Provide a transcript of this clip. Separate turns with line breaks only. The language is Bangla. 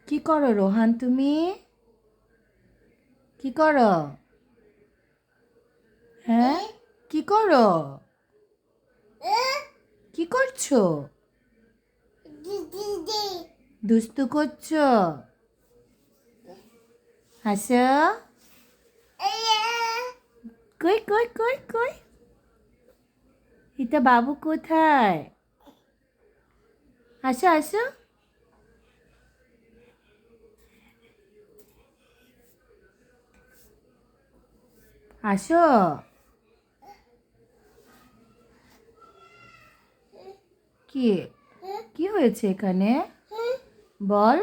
কি করো রোহান তুমি? কি করো? হ্যাঁ, কি করো? কি করছো? দুস্তু করছো? হাসো। কই কই কই কই? এটা বাবু কোথায়? আসো আসো। আসো। কি কি হয়েছে এখানে? বল।